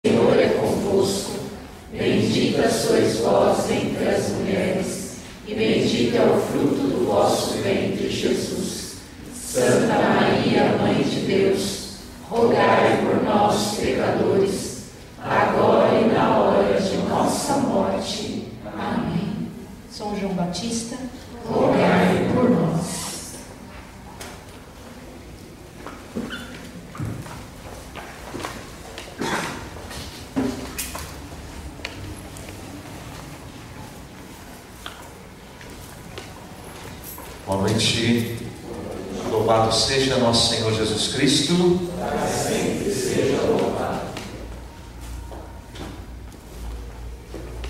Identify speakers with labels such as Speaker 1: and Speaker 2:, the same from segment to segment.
Speaker 1: Senhor é convosco, bendita sois vós entre as mulheres, e bendito é o fruto do vosso ventre, Jesus. Santa Maria, Mãe de Deus, rogai por nós, pecadores, agora e na hora de nossa morte. Amém.
Speaker 2: São João Batista,
Speaker 1: rogai por nós.
Speaker 3: Boa noite, louvado seja nosso Senhor Jesus Cristo.
Speaker 1: Para sempre seja louvado.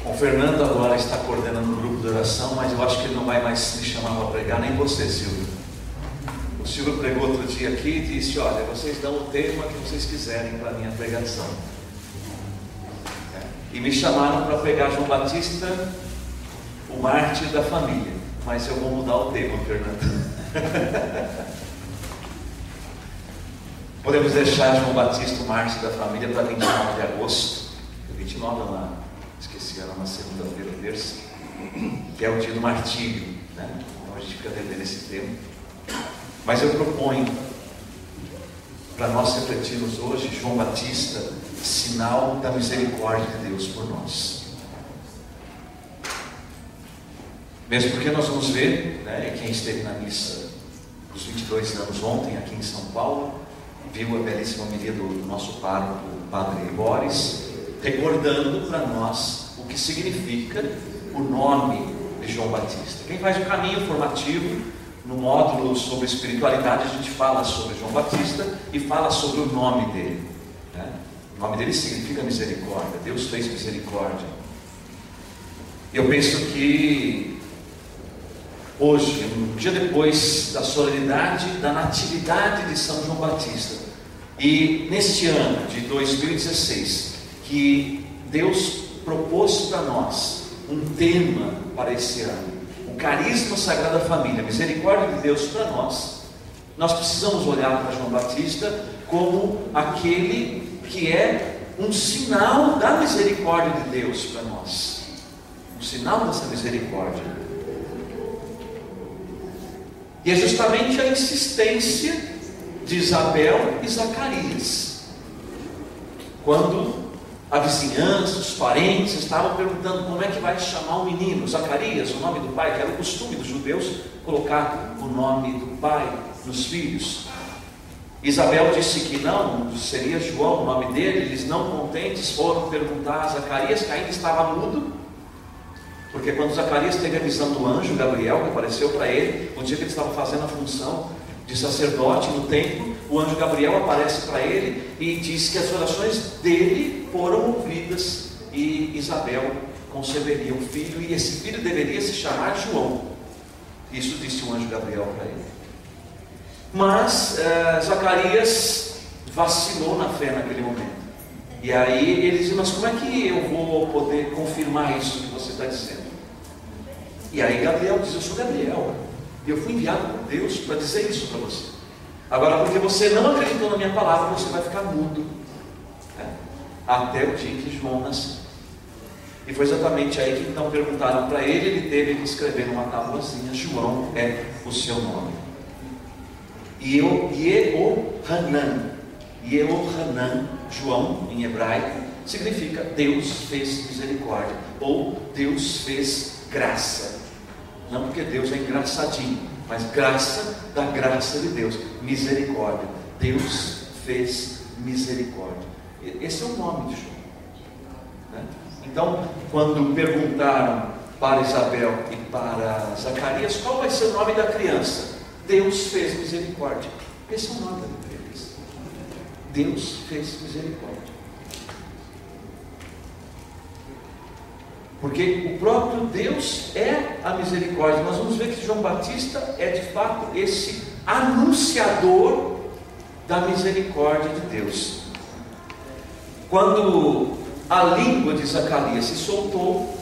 Speaker 3: O Fernando agora está coordenando o grupo de oração, mas eu acho que ele não vai mais me chamar para pregar, nem você, Silvio. O Silvio pregou outro dia aqui e disse: olha, vocês dão o tema que vocês quiserem para a minha pregação. E me chamaram para pregar João Batista, o mártir da família. Mas eu vou mudar o tema, Fernando. Podemos deixar João Batista, o mártir da família, para 29 de agosto. 29 é uma, esqueci, era uma segunda-feira, terça, que é o dia do martírio, né? Então a gente fica devendo esse tema. Mas eu proponho para nós refletirmos hoje João Batista, sinal da misericórdia de Deus por nós. Mesmo porque nós vamos ver, né, quem esteve na missa dos 22 anos ontem aqui em São Paulo, viu a belíssima homilia do nosso pároco, o Padre Boris, recordando para nós o que significa o nome de João Batista. Quem faz o caminho formativo, no módulo sobre espiritualidade, a gente fala sobre João Batista e fala sobre o nome dele, né? O nome dele significa misericórdia. Deus fez misericórdia. Eu penso que hoje, um dia depois da solenidade da natividade de São João Batista, e neste ano de 2016, que Deus propôs para nós um tema para esse ano, o carisma Sagrada Família, misericórdia de Deus para nós, nós precisamos olhar para João Batista como aquele que é um sinal da misericórdia de Deus para nós, um sinal dessa misericórdia. E é justamente a insistência de Isabel e Zacarias, quando a vizinhança, os parentes estavam perguntando como é que vai chamar o menino. Zacarias, o nome do pai, que era o costume dos judeus colocar o nome do pai nos filhos. Isabel disse que não, seria João o nome dele. Eles, não contentes, foram perguntar a Zacarias, que ainda estava mudo, porque quando Zacarias teve a visão do anjo Gabriel, que apareceu para ele, no dia que ele estava fazendo a função de sacerdote no templo, o anjo Gabriel aparece para ele e diz que as orações dele foram ouvidas, e Isabel conceberia um filho, e esse filho deveria se chamar João. Isso disse o anjo Gabriel para ele. Mas Zacarias vacilou na fé naquele momento. E aí ele diz: mas como é que eu vou poder confirmar isso que você está dizendo? E aí Gabriel diz: eu sou Gabriel, e eu fui enviado por Deus para dizer isso para você. Agora, porque você não acreditou na minha palavra, você vai ficar mudo, né? Até o dia que João nasceu. E foi exatamente aí que então perguntaram para ele, ele teve que escrever numa tábuazinha: João é o seu nome. Yehohanan, João em hebraico, significa Deus fez misericórdia, ou Deus fez graça. Não porque Deus é engraçadinho, mas graça da graça de Deus, misericórdia. Deus fez misericórdia. Esse é o nome de João, né? Então, quando perguntaram para Isabel e para Zacarias qual vai ser o nome da criança, Deus fez misericórdia. Esse é o nome da criança. Deus fez misericórdia. Porque o próprio Deus é a misericórdia. Nós vamos ver que João Batista é de fato esse anunciador da misericórdia de Deus. Quando a língua de Zacarias se soltou,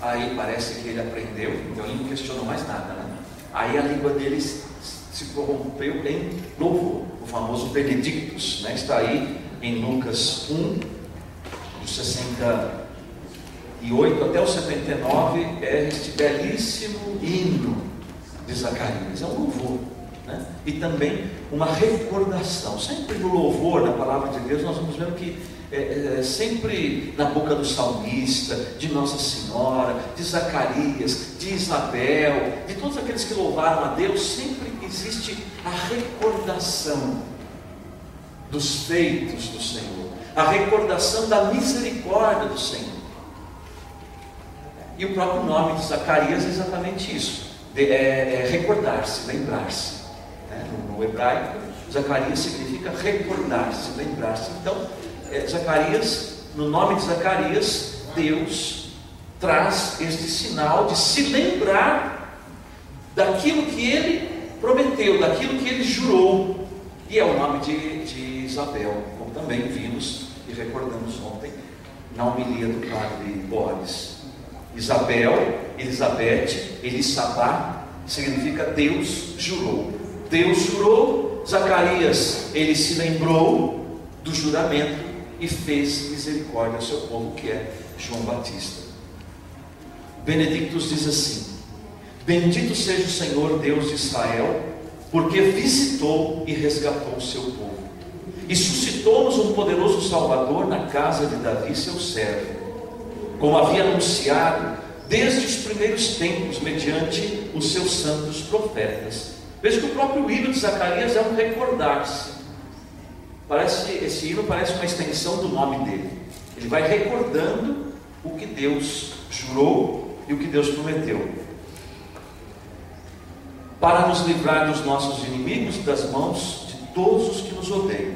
Speaker 3: aí parece que ele aprendeu, então ele não questionou mais nada, né? Aí a língua dele se corrompeu em louvor, o famoso Benedictus, né? Está aí em Lucas 1, do 68 até o 79, é este belíssimo hino de Zacarias. É um louvor, né? E também uma recordação. Sempre no louvor, na palavra de Deus, nós vamos vendo que sempre na boca do salmista, de Nossa Senhora, de Zacarias, de Isabel, de todos aqueles que louvaram a Deus, sempre existe a recordação dos feitos do Senhor, a recordação da misericórdia do Senhor. E o próprio nome de Zacarias é exatamente isso, recordar-se, lembrar-se. No hebraico, Zacarias significa recordar-se, lembrar-se. Então, Zacarias, no nome de Zacarias, Deus traz este sinal de se lembrar daquilo que Ele prometeu, daquilo que Ele jurou. E é o nome de Isabel, como também vimos e recordamos ontem na homilia do padre Boris. Isabel, Elizabeth, Elisabá, significa Deus jurou. Deus jurou, Zacarias, ele se lembrou do juramento e fez misericórdia ao seu povo, que é João Batista. Benedictus diz assim: bendito seja o Senhor Deus de Israel, porque visitou e resgatou o seu povo, e suscitou-nos um poderoso Salvador na casa de Davi, seu servo, como havia anunciado desde os primeiros tempos, mediante os seus santos profetas. Veja que o próprio hino de Zacarias é um recordar-se. Esse hino parece uma extensão do nome dele. Ele vai recordando o que Deus jurou e o que Deus prometeu, para nos livrar dos nossos inimigos, das mãos de todos os que nos odeiam.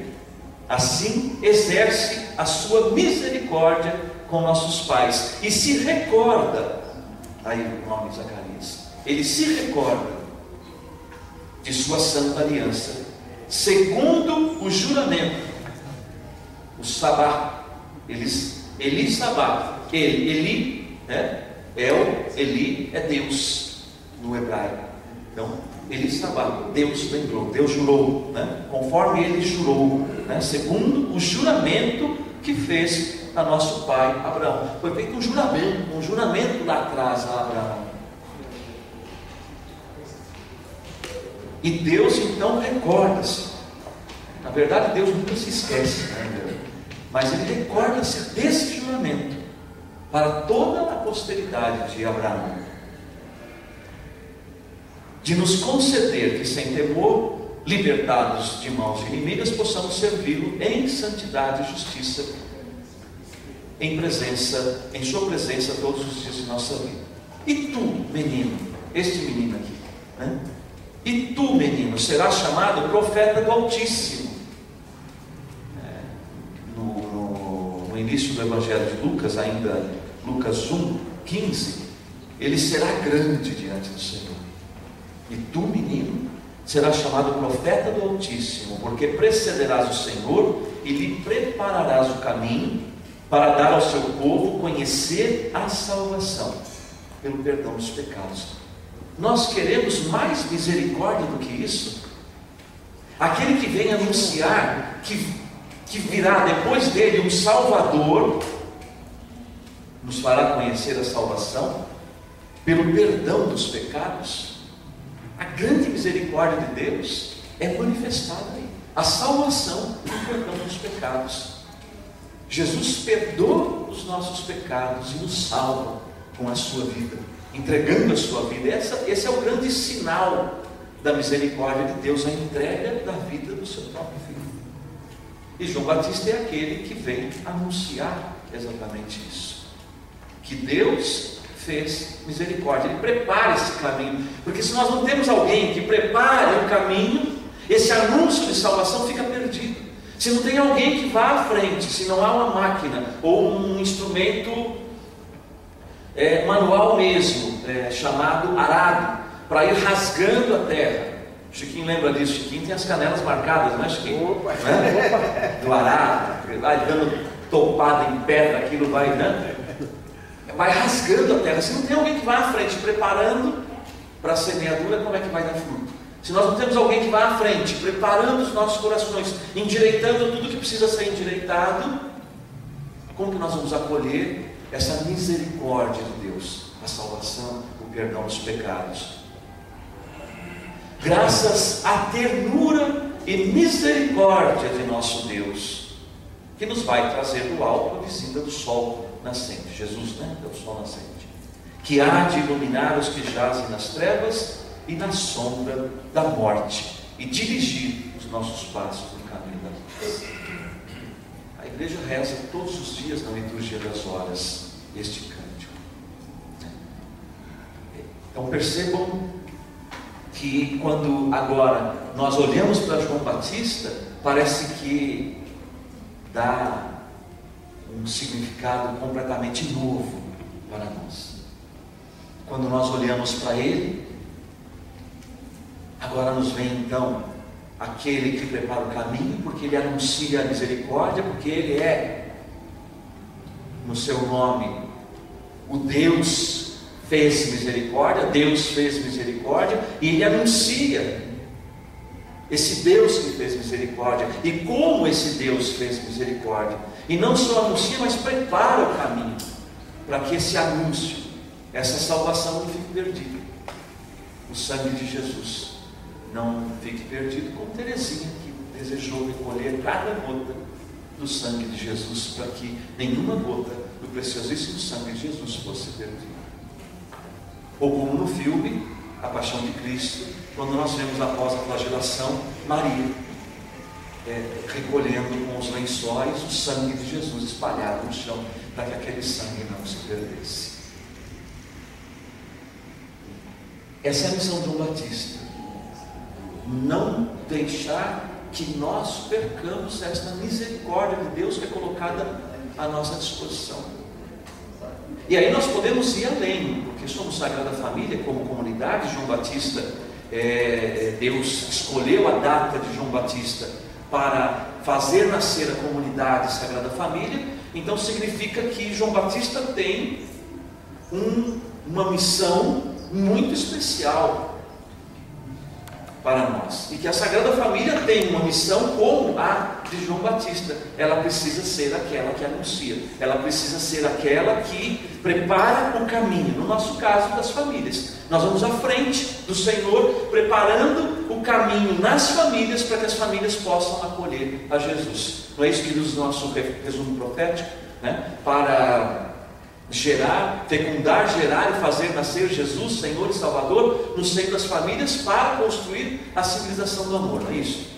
Speaker 3: Assim exerce a sua misericórdia com nossos pais, e se recorda, aí o nome de Zacarias, ele se recorda de sua santa aliança, segundo o juramento, o Sabá, Eli-Sabá, Eli, né? Eli é Deus no hebraico. Então, Eli-Sabá, Deus lembrou, Deus jurou, né? Conforme ele jurou, né? Segundo o juramento que fez a nosso pai Abraão. Foi feito um juramento lá atrás a Abraão. E Deus então recorda-se. Na verdade, Deus nunca se esquece, né? Mas Ele recorda-se desse juramento para toda a posteridade de Abraão, de nos conceder que, sem temor, libertados de mãos inimigas, possamos servi-lo em santidade e justiça, em sua presença todos os dias de nossa vida. E tu, menino, este menino aqui, né? E tu, menino, serás chamado profeta do Altíssimo. No início do Evangelho de Lucas, ainda Lucas 1:15, ele será grande diante do Senhor. E tu, menino, serás chamado profeta do Altíssimo, porque precederás o Senhor e lhe prepararás o caminho para dar ao seu povo conhecer a salvação pelo perdão dos pecados. Nós queremos mais misericórdia do que isso? Aquele que vem anunciar que virá depois dele um Salvador, nos fará conhecer a salvação pelo perdão dos pecados. A grande misericórdia de Deus é manifestada aí, a salvação pelo perdão dos pecados. Jesus perdoa os nossos pecados e nos salva com a sua vida, entregando a sua vida. Esse é o grande sinal da misericórdia de Deus, a entrega da vida do seu próprio Filho. E João Batista é aquele que vem anunciar exatamente isso, que Deus fez misericórdia, Ele prepara esse caminho, porque se nós não temos alguém que prepare o caminho, esse anúncio de salvação fica perdido. Se não tem alguém que vá à frente, se não há uma máquina ou um instrumento manual mesmo, chamado arado, para ir rasgando a terra. Chiquinho lembra disso. Chiquinho tem as canelas marcadas, não é, Chiquinho? Opa. Né? Do arado, vai dando topada em pedra, aquilo vai, né? Vai rasgando a terra. Se não tem alguém que vá à frente preparando para a semeadura, como é que vai dar fruto? Se nós não temos alguém que vá à frente preparando os nossos corações, endireitando tudo que precisa ser endireitado, Como que nós vamos acolher essa misericórdia de Deus? A salvação, o perdão dos pecados. Graças à ternura e misericórdia de nosso Deus, que nos vai trazer do alto a visita do sol nascente. Jesus, né? É o sol nascente. Que há de iluminar os que jazem nas trevas e na sombra da morte, e dirigir os nossos passos no caminho da paz. A igreja reza todos os dias na liturgia das horas este cântico. Então percebam que quando agora nós olhamos para João Batista, parece que dá um significado completamente novo para nós. Quando nós olhamos para ele, agora nos vem então aquele que prepara o caminho, porque ele anuncia a misericórdia, porque ele é, no seu nome, o Deus fez misericórdia, Deus fez misericórdia, e ele anuncia esse Deus que fez misericórdia, e como esse Deus fez misericórdia, e não só anuncia, mas prepara o caminho, para que esse anúncio, essa salvação não fique perdida, o sangue de Jesus não fique perdido, como Teresinha, que desejou recolher cada gota do sangue de Jesus, para que nenhuma gota do preciosíssimo sangue de Jesus fosse perdida. Ou como no filme A Paixão de Cristo, quando nós vemos após a flagelação, Maria recolhendo com os lençóis o sangue de Jesus espalhado no chão, para que aquele sangue não se perdesse. Essa é a missão de João Batista. Não deixar que nós percamos esta misericórdia de Deus que é colocada à nossa disposição. E aí nós podemos ir além, porque somos Sagrada Família, como comunidade. João Batista, Deus escolheu a data de João Batista para fazer nascer a comunidade Sagrada Família. Então significa que João Batista tem uma missão muito especial para nós, e que a Sagrada Família tem uma missão como a de João Batista. Ela precisa ser aquela que anuncia, ela precisa ser aquela que prepara o caminho, no nosso caso das famílias. Nós vamos à frente do Senhor, preparando o caminho nas famílias, para que as famílias possam acolher a Jesus. Não é isso que diz o nosso resumo profético, né? Para gerar, fecundar, gerar e fazer nascer Jesus, Senhor e Salvador, no seio das famílias, para construir a civilização do amor, não é isso?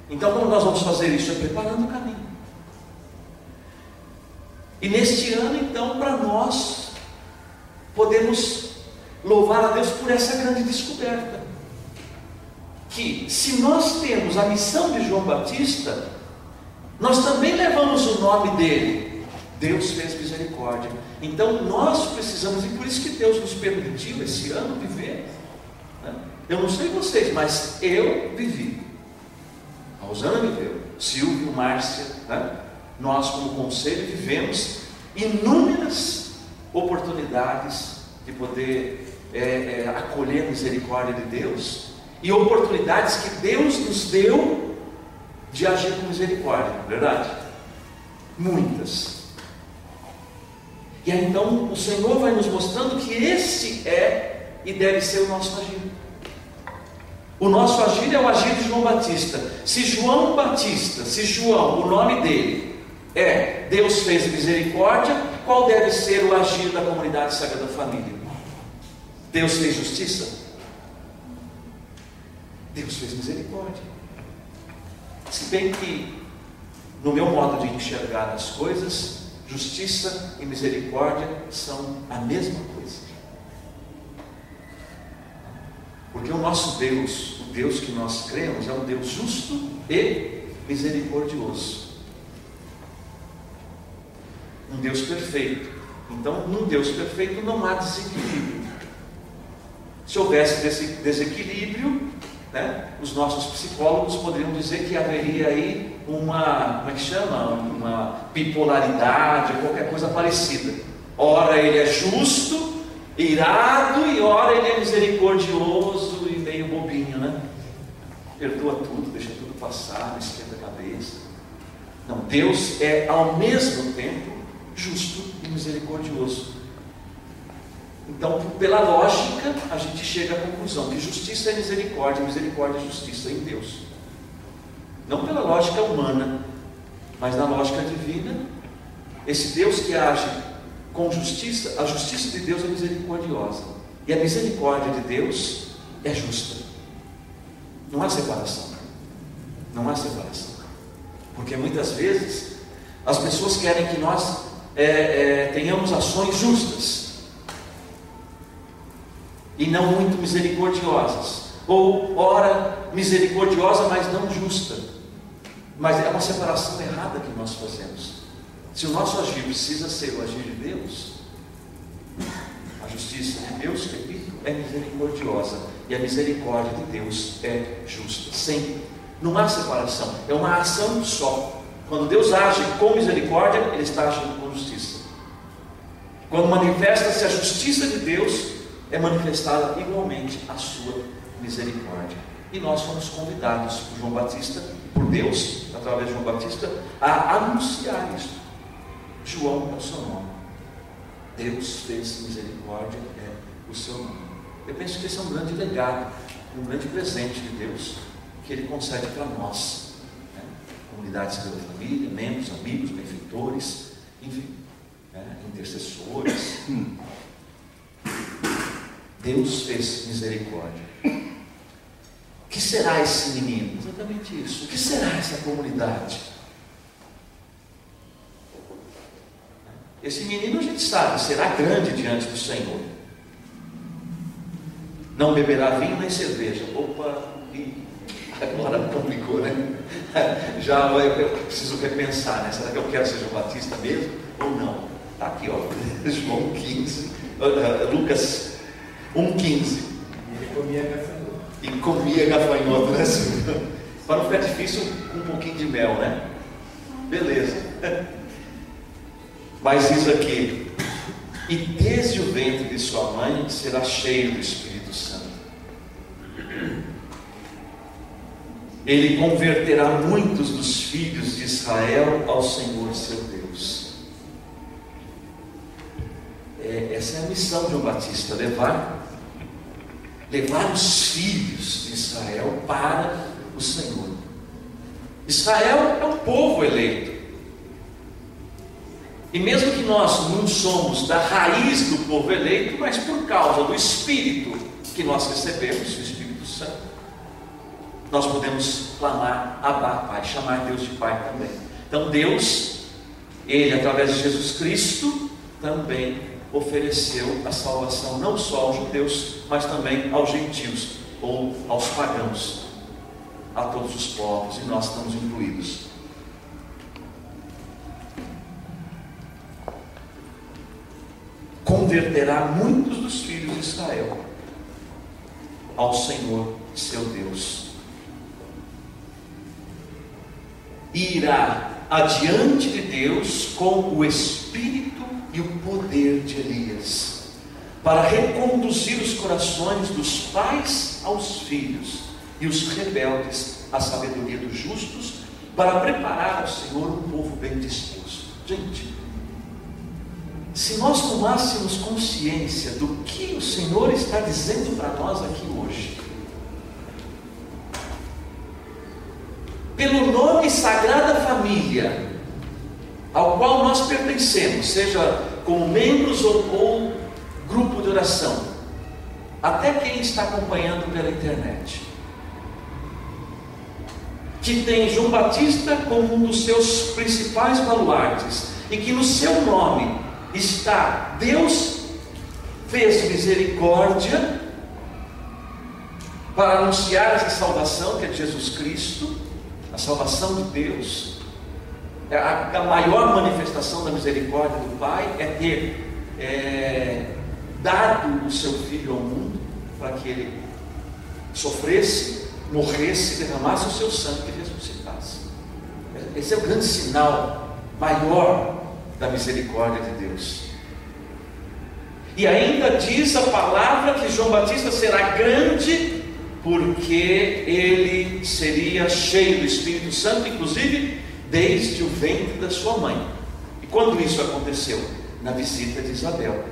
Speaker 3: Então como nós vamos fazer isso? É preparando o caminho. E neste ano então, para nós podemos louvar a Deus por essa grande descoberta, que se nós temos a missão de João Batista, nós também levamos o nome dele. Deus fez misericórdia. Então nós precisamos, e por isso que Deus nos permitiu esse ano viver, né? Eu não sei vocês, mas eu vivi. A Rosana viveu, Silvio, Márcia, né? Nós como conselho vivemos inúmeras oportunidades de poder acolher a misericórdia de Deus, e oportunidades que Deus nos deu de agir com misericórdia, não é verdade? Muitas. E aí, então o Senhor vai nos mostrando que esse é e deve ser o nosso agir. O nosso agir é o agir de João Batista. Se João, o nome dele é Deus fez misericórdia, qual deve ser o agir da comunidade Sagrada Família? Deus fez justiça? Deus fez misericórdia. Se bem que, no meu modo de enxergar as coisas, justiça e misericórdia são a mesma coisa. Porque o nosso Deus, o Deus que nós cremos, é um Deus justo e misericordioso. Um Deus perfeito. Então, num Deus perfeito não há desequilíbrio. Se houvesse desequilíbrio, né, os nossos psicólogos poderiam dizer que haveria aí uma bipolaridade, qualquer coisa parecida. Ora ele é justo, irado, e ora ele é misericordioso e meio bobinho, né? Perdoa tudo, deixa tudo passar, não esquenta a cabeça. Não, Deus é ao mesmo tempo justo e misericordioso. Então, pela lógica, a gente chega à conclusão que justiça é misericórdia, misericórdia é justiça em Deus. Não pela lógica humana, mas na lógica divina. Esse Deus que age com justiça, a justiça de Deus é misericordiosa, e a misericórdia de Deus é justa. Não há separação. Não há separação. Porque muitas vezes as pessoas querem que nós tenhamos ações justas e não muito misericordiosas, ou ora misericordiosa, mas não justa. Mas é uma separação errada que nós fazemos. Se o nosso agir precisa ser o agir de Deus, a justiça de Deus, repito, é misericordiosa, e a misericórdia de Deus é justa, sempre. Não há separação, é uma ação só. Quando Deus age com misericórdia, Ele está agindo com justiça. Quando manifesta-se a justiça de Deus, é manifestada igualmente a sua misericórdia. E nós fomos convidados por João Batista, por Deus, através de João Batista, a anunciar isso. João é o seu nome. Deus fez misericórdia, é o seu nome. Eu penso que esse é um grande legado, um grande presente de Deus, que Ele concede para nós, né? Comunidades da família, membros, amigos, benfeitores, enfim, intercessores. Deus fez misericórdia. O que será esse menino? Exatamente isso. O que será essa comunidade? Esse menino, a gente sabe, será grande diante do Senhor. Não beberá vinho nem cerveja. Opa, agora complicou, né? Já eu preciso repensar, né? Será que eu quero ser João Batista mesmo ou não? Está aqui, ó, João 15, Lucas 1,15.
Speaker 2: Ele comia gafanhoto.
Speaker 3: E comia gafanhoto, né? Para não ficar difícil, com um pouquinho de mel, né? Beleza. Mas diz aqui: e desde o ventre de sua mãe será cheio do Espírito Santo. Ele converterá muitos dos filhos de Israel ao Senhor seu Deus. Essa é a missão de João Batista: levar os filhos de Israel para o Senhor. Israel é um povo eleito. E mesmo que nós não somos da raiz do povo eleito, mas por causa do Espírito que nós recebemos, o Espírito Santo, nós podemos clamar Abba, Pai, chamar Deus de Pai também. Então Deus, Ele através de Jesus Cristo, também ofereceu a salvação não só aos judeus, mas também aos gentios, ou aos pagãos, a todos os povos, e nós estamos incluídos. Converterá muitos dos filhos de Israel ao Senhor seu Deus. Irá adiante de Deus com o espírito e o poder de Elias, para reconduzir os corações dos pais aos filhos e os rebeldes à sabedoria dos justos, para preparar ao Senhor um povo bem disposto. Gente, se nós tomássemos consciência do que o Senhor está dizendo para nós aqui hoje, pelo nome Sagrada Família, ao qual nós pertencemos, seja como membros ou grupo de oração, até quem está acompanhando pela internet, que tem João Batista como um dos seus principais baluartes, e que no seu nome está: Deus fez misericórdia para anunciar essa salvação que é de Jesus Cristo, a salvação de Deus. A maior manifestação da misericórdia do Pai é ter dado o seu Filho ao mundo para que Ele sofresse, morresse, derramasse o seu sangue e ressuscitasse. Esse é o grande sinal maior da misericórdia de Deus. E ainda diz a palavra que João Batista será grande, porque ele seria cheio do Espírito Santo, inclusive desde o ventre da sua mãe. E quando isso aconteceu? Na visita de Isabel,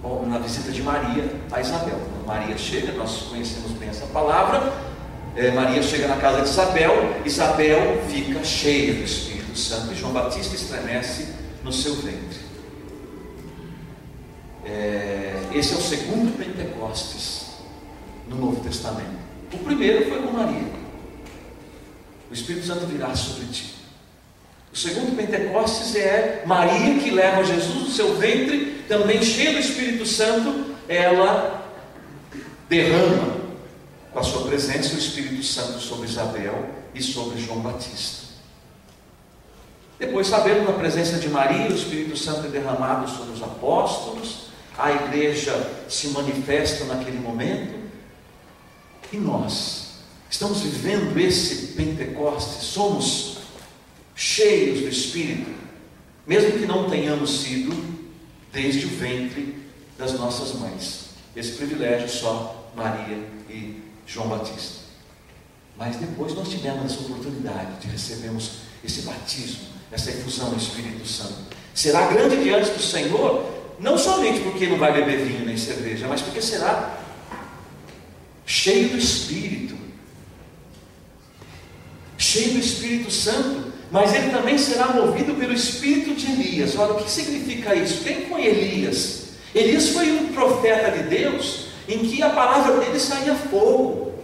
Speaker 3: ou na visita de Maria a Isabel. Quando Maria chega, nós conhecemos bem essa palavra, Maria chega na casa de Isabel, Isabel fica cheia do Espírito Santo, e João Batista estremece no seu ventre. Esse é o segundo Pentecostes no Novo Testamento. O primeiro foi com Maria. O Espírito Santo virá sobre ti. O segundo Pentecostes é Maria, que leva Jesus no seu ventre, também cheia do Espírito Santo. Ela derrama com a sua presença o Espírito Santo sobre Isabel e sobre João Batista. Depois, sabendo da presença de Maria, o Espírito Santo é derramado sobre os apóstolos, a igreja se manifesta naquele momento, e nós estamos vivendo esse Pentecostes, somos cheios do Espírito, mesmo que não tenhamos sido desde o ventre das nossas mães. Esse privilégio só Maria e João Batista. Mas depois nós tivemos essa oportunidade de recebermos esse batismo, essa efusão do Espírito Santo. Será grande diante do Senhor, não somente porque não vai beber vinho nem cerveja, mas porque será cheio do Espírito, cheio do Espírito Santo. Mas ele também será movido pelo espírito de Elias. Olha, o que significa isso? Quem foi Elias? Elias foi um profeta de Deus, em que a palavra dele saía fogo.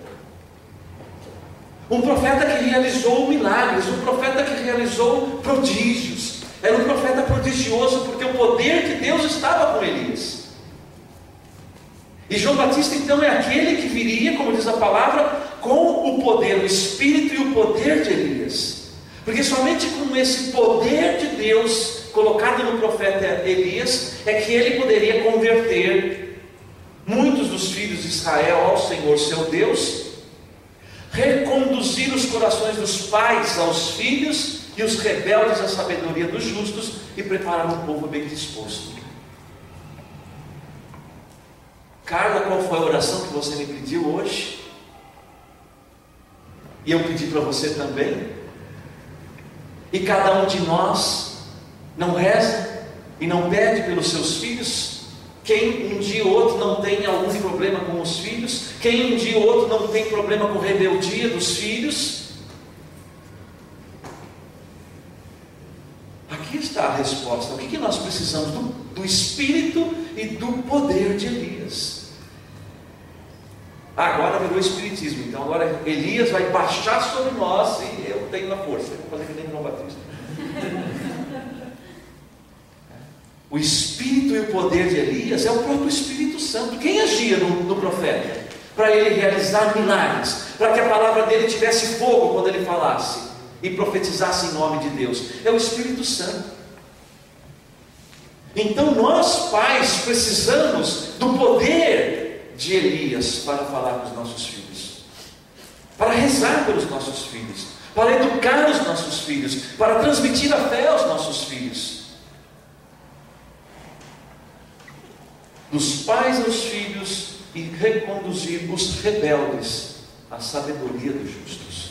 Speaker 3: Um profeta que realizou milagres, um profeta que realizou prodígios. Era um profeta prodigioso, porque o poder de Deus estava com Elias. E João Batista então é aquele que viria, como diz a palavra, com o poder, o espírito e o poder de Elias. Porque somente com esse poder de Deus colocado no profeta Elias é que ele poderia converter muitos dos filhos de Israel ao Senhor seu Deus, reconduzir os corações dos pais aos filhos e os rebeldes à sabedoria dos justos, e preparar um povo bem disposto. Carla, qual foi a oração que você me pediu hoje? E eu pedi para você também. E cada um de nós não reza e não pede pelos seus filhos? Quem um dia ou outro não tem algum problema com os filhos? Quem um dia ou outro não tem problema com rebeldia dos filhos? Aqui está a resposta. O que nós precisamos? Do espírito e do poder de Elias. Agora virou espiritismo. Então agora Elias vai baixar sobre nós e eu tenho a força. Eu vou fazer que nem João Batista. O espírito e o poder de Elias é o próprio Espírito Santo. Quem agia no profeta? Para ele realizar milagres, para que a palavra dele tivesse fogo quando ele falasse e profetizasse em nome de Deus. É o Espírito Santo. Então nós, pais, precisamos do poder de Elias para falar com os nossos filhos, para rezar pelos nossos filhos, para educar os nossos filhos, para transmitir a fé aos nossos filhos. Dos pais aos filhos, e reconduzir os rebeldes à sabedoria dos justos.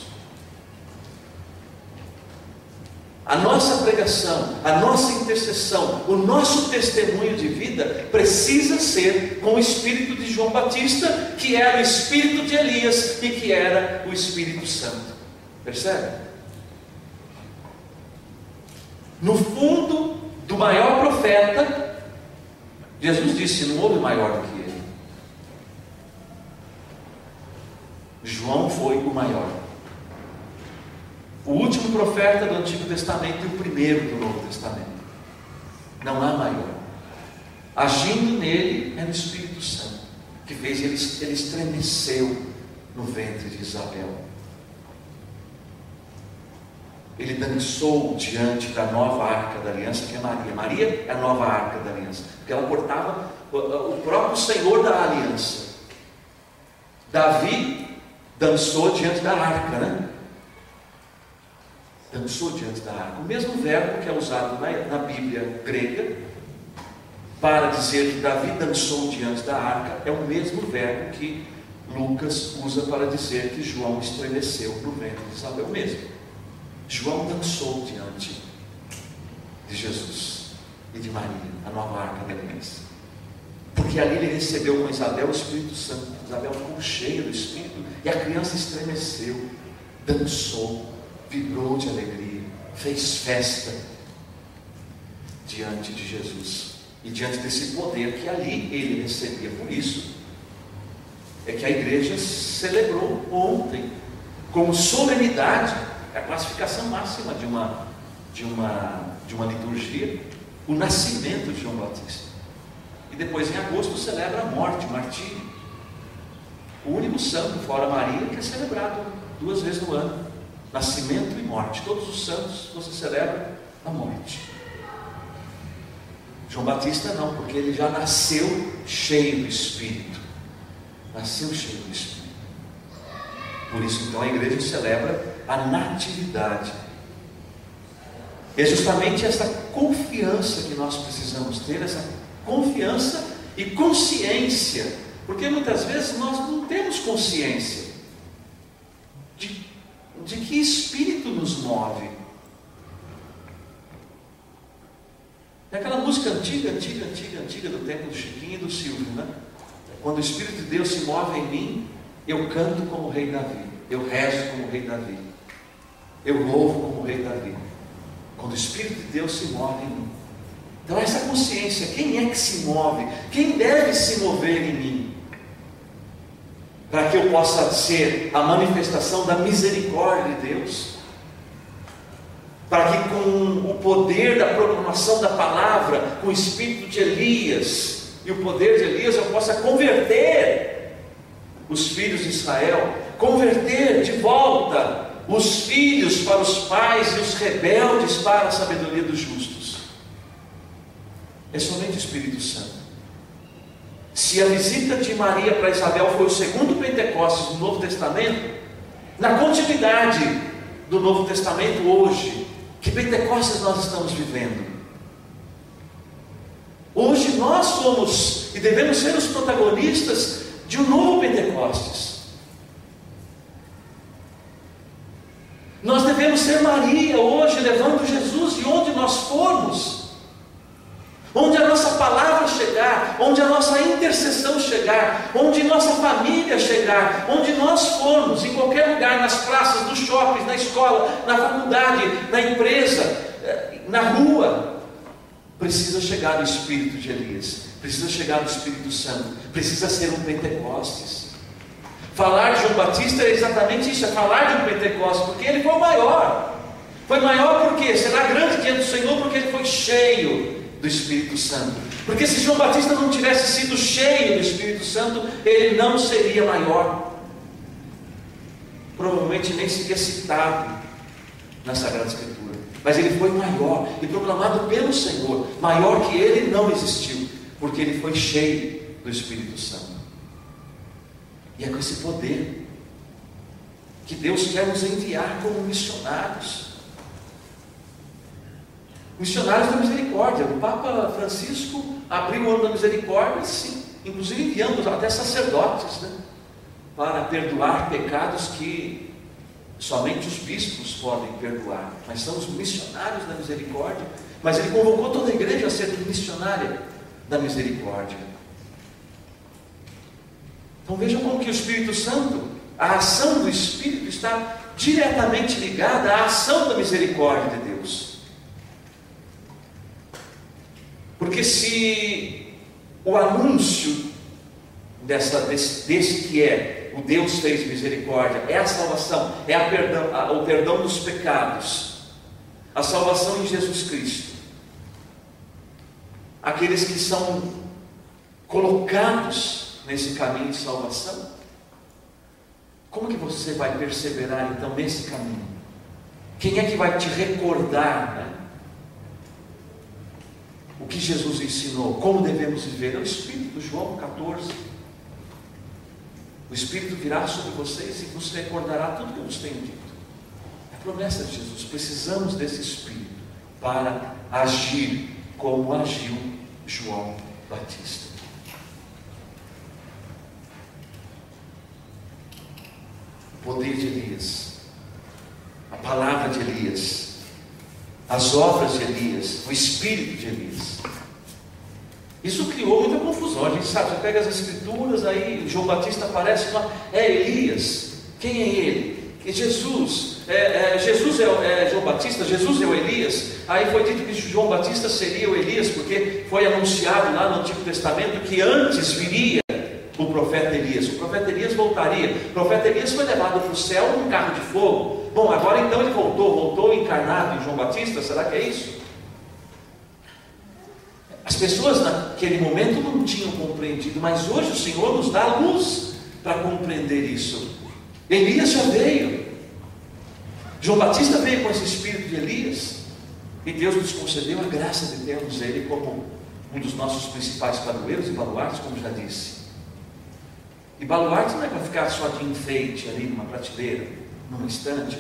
Speaker 3: A nossa pregação, a nossa intercessão, o nosso testemunho de vida precisa ser com o espírito de João Batista, que era o espírito de Elias e que era o Espírito Santo. Percebe? No fundo do maior profeta, Jesus disse: não houve maior do que ele. João foi o maior, o último profeta do Antigo Testamento e o primeiro do Novo Testamento. Não há maior. Agindo nele era o Espírito Santo, que fez ele estremeceu no ventre de Isabel. Ele dançou diante da nova arca da aliança, que é Maria. Maria é a nova arca da aliança, porque ela portava o próprio Senhor da aliança. Davi dançou diante da arca, né? Dançou diante da arca. O mesmo verbo que é usado na Bíblia grega para dizer que Davi dançou diante da arca é o mesmo verbo que Lucas usa para dizer que João estremeceu no ventre de Isabel mesmo. João dançou diante de Jesus e de Maria, a nova arca da aliança. Porque ali ele recebeu com Isabel o Espírito Santo. Isabel ficou cheia do Espírito e a criança estremeceu, dançou, vibrou de alegria, fez festa diante de Jesus e diante desse poder que ali ele recebia. Por isso é que a igreja celebrou ontem como solenidade, a classificação máxima de uma liturgia, o nascimento de João Batista. E depois em agosto celebra a morte, o martírio. O único santo, fora Maria, que é celebrado 2 vezes no ano: nascimento e morte. Todos os santos você celebra a morte. João Batista não, porque ele já nasceu cheio do Espírito. Nasceu cheio do Espírito. Por isso então a igreja celebra a natividade. É justamente essa confiança que nós precisamos ter, essa confiança e consciência, porque muitas vezes nós não temos consciência de que espírito nos move. É aquela música antiga do tempo do Chiquinho e do Silvio, né? Quando o Espírito de Deus se move em mim, eu canto como o rei Davi, eu rezo como o rei Davi, eu louvo como o rei Davi. Quando o Espírito de Deus se move em mim. Então essa consciência, quem é que se move? Quem deve se mover em mim? Para que eu possa ser a manifestação da misericórdia de Deus. Para que com o poder da proclamação da palavra, com o espírito de Elias e o poder de Elias, eu possa converter os filhos de Israel, converter de volta os filhos para os pais e os rebeldes para a sabedoria dos justos. É somente o Espírito Santo. Se a visita de Maria para Isabel foi o segundo Pentecostes do Novo Testamento, na continuidade do Novo Testamento hoje, que Pentecostes nós estamos vivendo? Hoje nós somos e devemos ser os protagonistas de um novo Pentecostes. Nós devemos ser Maria hoje, levando Jesus de onde nós formos, onde a nossa palavra chegar, onde a nossa intercessão chegar, onde nossa família chegar, onde nós formos, em qualquer lugar, nas praças, nos shoppings, na escola, na faculdade, na empresa, na rua, precisa chegar o Espírito de Elias, precisa chegar o Espírito Santo, precisa ser um Pentecostes. Falar de João Batista é exatamente isso, é falar de um Pentecostes, porque ele foi o maior. Foi maior porque será grande diante do Senhor, porque ele foi cheio do Espírito Santo. Porque se João Batista não tivesse sido cheio do Espírito Santo, ele não seria maior. Provavelmente nem seria citado na Sagrada Escritura. Mas ele foi maior e proclamado pelo Senhor. Maior que ele não existiu, porque ele foi cheio do Espírito Santo. E é com esse poder que Deus quer nos enviar como missionários. Missionários da misericórdia. O Papa Francisco abriu o ano da misericórdia, sim, inclusive enviando até sacerdotes, né, para perdoar pecados que somente os bispos podem perdoar. Mas são os missionários da misericórdia. Mas ele convocou toda a igreja a ser missionária da misericórdia. Então vejam como que o Espírito Santo, a ação do Espírito está diretamente ligada à ação da misericórdia de Deus. Porque se o anúncio desse que é o Deus fez misericórdia, é a salvação, é o perdão dos pecados, a salvação em Jesus Cristo, aqueles que são colocados nesse caminho de salvação, como que você vai perseverar então nesse caminho? Quem é que vai te recordar, né, o que Jesus ensinou, como devemos viver? É o Espírito, João 14. O Espírito virá sobre vocês e vos recordará tudo que eu vos tenho dito. É a promessa de Jesus. Precisamos desse Espírito para agir como agiu João Batista. O poder de Elias a palavra de Elias, as obras de Elias, o espírito de Elias. Isso criou muita confusão. A gente sabe, você pega as escrituras, aí João Batista aparece lá, é Elias. Quem é ele? Jesus. Jesus é João Batista, Jesus é o Elias. Aí foi dito que João Batista seria o Elias, porque foi anunciado lá no Antigo Testamento que antes viria o profeta Elias. O profeta Elias voltaria. O profeta Elias foi levado para o céu num carro de fogo. Bom, agora então ele voltou encarnado em João Batista. Será que é isso? As pessoas naquele momento não tinham compreendido, mas hoje o Senhor nos dá luz para compreender isso. Elias já veio. João Batista veio com esse espírito de Elias, e Deus nos concedeu a graça de termos ele como um dos nossos principais padroeiros e baluartes, como já disse. E baluarte não é para ficar só de enfeite ali numa prateleira, num estante,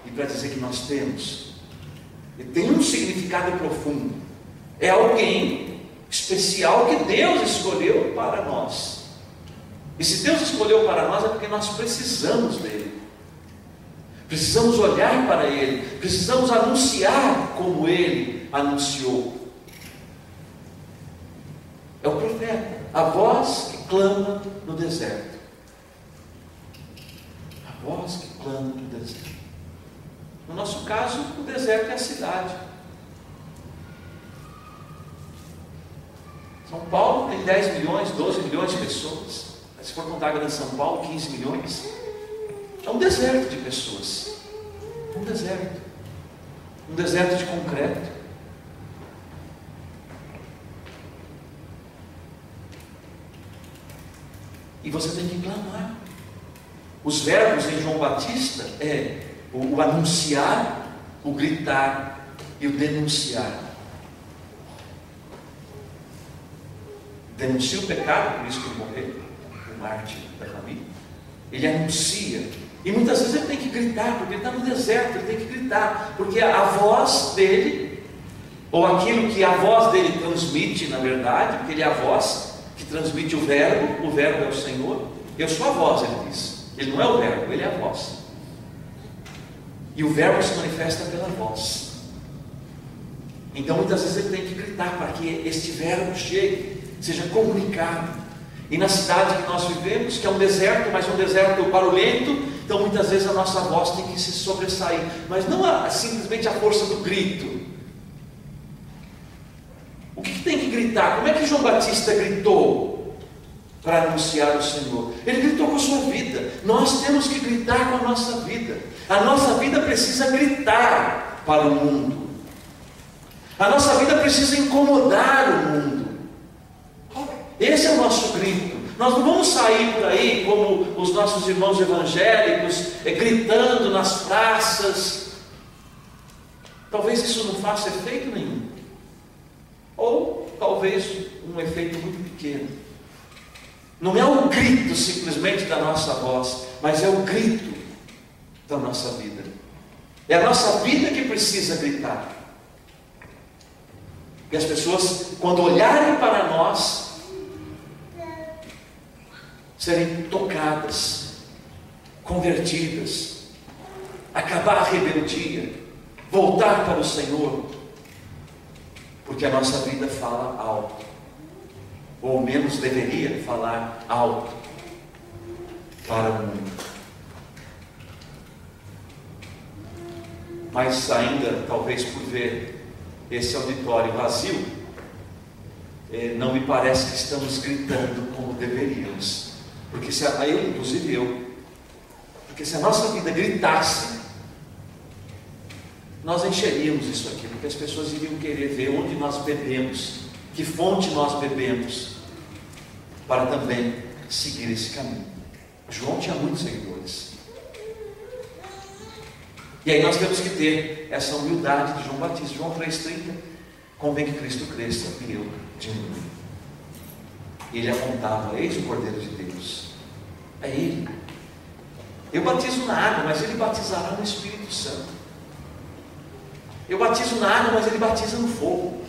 Speaker 3: e para dizer que nós temos. Ele tem um significado profundo. É alguém especial que Deus escolheu para nós. E se Deus escolheu para nós é porque nós precisamos dele. Precisamos olhar para ele. Precisamos anunciar como ele anunciou. É o profeta, a voz que clama no deserto. A voz que clama no deserto. No nosso caso, o deserto é a cidade. São Paulo tem 10 milhões, 12 milhões de pessoas. Se for contar a grande São Paulo, 15 milhões. É um deserto de pessoas. Um deserto. Um deserto de concreto. E você tem que clamar. Os verbos em João Batista é o anunciar, o gritar e o denunciar. Denuncia o pecado, por isso que ele morreu, o mártir da família. Ele anuncia. E muitas vezes ele tem que gritar, porque ele está no deserto, ele tem que gritar, porque a voz dele, ou aquilo que a voz dele transmite, na verdade, porque ele é a voz que transmite o verbo é o Senhor. Eu sou a voz, ele diz. Ele não é o verbo, ele é a voz. E o verbo se manifesta pela voz. Então muitas vezes ele tem que gritar para que este verbo chegue, seja comunicado. E na cidade que nós vivemos, que é um deserto, mas um deserto barulhento, então muitas vezes a nossa voz tem que se sobressair, mas não simplesmente a força do grito. O que tem que gritar? Como é que João Batista gritou para anunciar o Senhor? Ele gritou com a sua vida. Nós temos que gritar com a nossa vida. A nossa vida precisa gritar para o mundo. A nossa vida precisa incomodar o mundo. Esse é o nosso grito. Nós não vamos sair por aí como os nossos irmãos evangélicos, gritando nas praças. Talvez isso não faça efeito nenhum. Ou talvez um efeito muito pequeno. Não é o grito simplesmente da nossa voz, mas é o grito da nossa vida. É a nossa vida que precisa gritar. E as pessoas, quando olharem para nós, serem tocadas, convertidas, acabar a rebeldia, voltar para o Senhor, porque a nossa vida fala alto, ou ao menos deveria falar alto para o mundo. Mas ainda, talvez por ver esse auditório vazio, não me parece que estamos gritando como deveríamos. Porque se porque se a nossa vida gritasse, nós encheríamos isso aqui, porque as pessoas iriam querer ver onde nós bebemos, que fonte nós bebemos, para também seguir esse caminho. João tinha muitos seguidores. E aí nós temos que ter essa humildade de João Batista. João 3,30, convém que Cristo cresça e eu diminua. E ele apontava: eis o Cordeiro de Deus. É ele. Eu batizo na água, mas ele batizará no Espírito Santo. Eu batizo na água, mas ele batiza no fogo.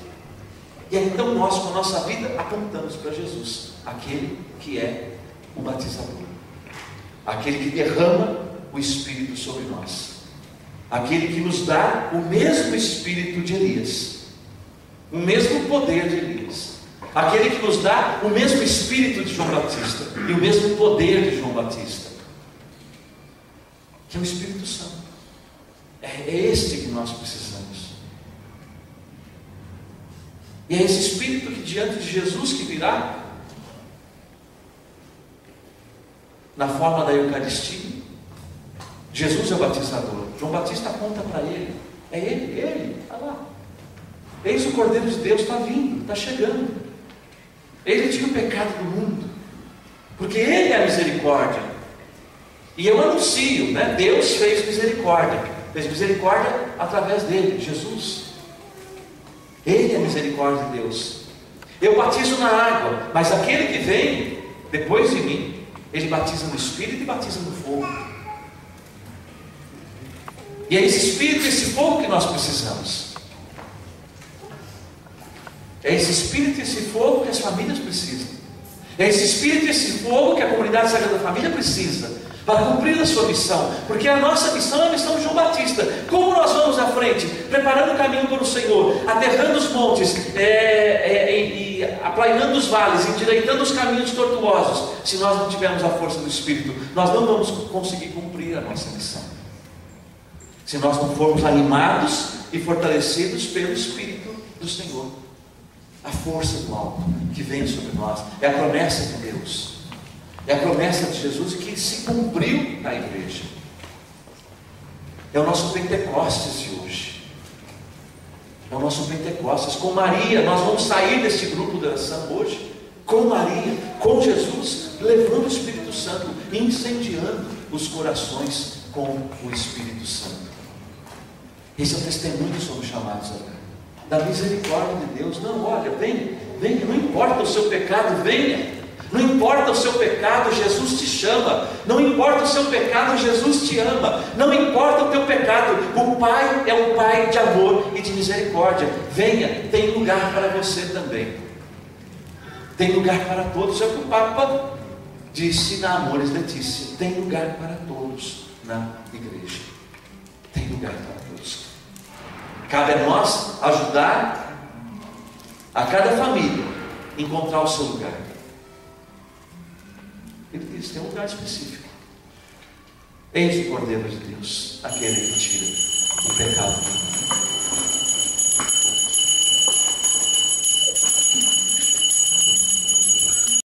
Speaker 3: E aí então nós, com a nossa vida, apontamos para Jesus, aquele que é o batizador, aquele que derrama o Espírito sobre nós. Aquele que nos dá o mesmo Espírito de Elias, o mesmo poder de Elias. Aquele que nos dá o mesmo Espírito de João Batista e o mesmo poder de João Batista, que é o Espírito Santo. É este que nós precisamos. E é esse Espírito que diante de Jesus que virá na forma da Eucaristia. Jesus é o batizador. João Batista aponta para ele. É ele, está lá. Eis o Cordeiro de Deus, está vindo, está chegando. Ele tira o pecado do mundo, porque Ele é a misericórdia. E eu anuncio, né? Deus fez misericórdia através dele, Jesus. Ele é a misericórdia de Deus. Eu batizo na água, mas aquele que vem depois de mim, ele batiza no Espírito e batiza no fogo. E é esse Espírito, esse fogo que nós precisamos. É esse Espírito e esse fogo que as famílias precisam. É esse Espírito e esse fogo que a comunidade Sagrada Família precisa para cumprir a sua missão. Porque a nossa missão é a missão de João Batista. Como nós vamos à frente, preparando o caminho para o Senhor, aterrando os montes, e aplainando os vales, endireitando os caminhos tortuosos. Se nós não tivermos a força do Espírito, nós não vamos conseguir cumprir a nossa missão. Se nós não formos animados e fortalecidos pelo Espírito do Senhor. A força do alto que vem sobre nós é a promessa de Deus, é a promessa de Jesus que se cumpriu na igreja. É o nosso Pentecostes de hoje. É o nosso Pentecostes. Com Maria, nós vamos sair deste grupo de oração hoje, com Maria, com Jesus, levando o Espírito Santo, incendiando os corações com o Espírito Santo. Esse é o testemunho que somos chamados a dar. Da misericórdia de Deus. Não, olha, venha, não importa o seu pecado, venha. Não importa o seu pecado, Jesus te chama. Não importa o seu pecado, Jesus te ama. Não importa o teu pecado, o Pai é um Pai de amor e de misericórdia. Venha, tem lugar para você também. Tem lugar para todos. É o que o Papa disse na Amores Letícia. Tem lugar para todos na igreja. Tem lugar para todos. Cabe a nós ajudar a cada família a encontrar o seu lugar. Ele diz, tem um lugar específico. Eis o Cordeiro de Deus, aquele que tira o pecado do mundo.